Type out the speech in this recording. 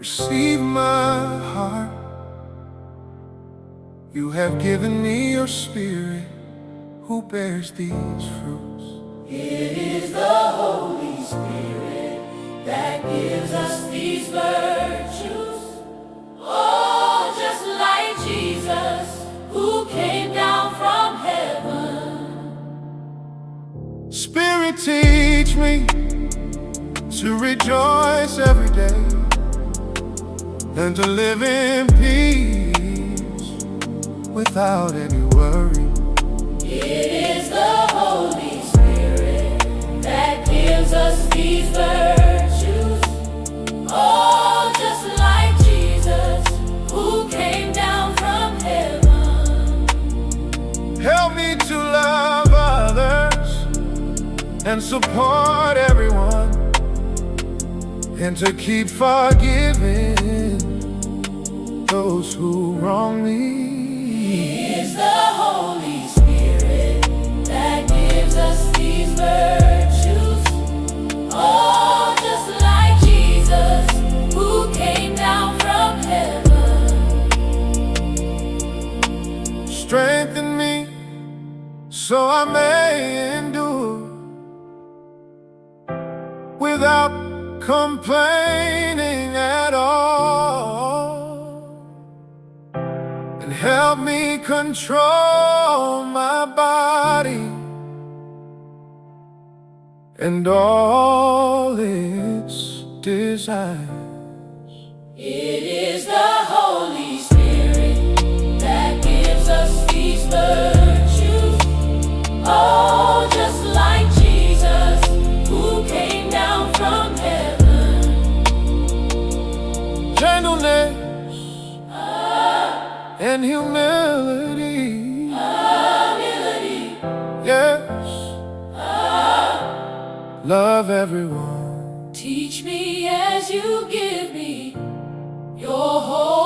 Receive my heart. You have given me your Spirit who bears these fruits. It is the Holy Spirit that gives us these virtues. Oh, just like Jesus who came down from heaven. Spirit, teach me to rejoice every day and to live in peace without any worry. It is the Holy Spirit that gives us these virtues. Oh, just like Jesus who came down from heaven. Help me to love others and support everyone, and to keep forgiving those who wrong me. It is the Holy Spirit that gives us these virtues. Oh, just like Jesus who came down from heaven. Strengthen me so I may endure without complaining at all, and help me control my body and all its desires. It is the Holy Spirit that gives us these virtues. Oh, just like Jesus who came down from heaven. Gentleness and humility. Yes. Love everyone. Teach me as you give me your whole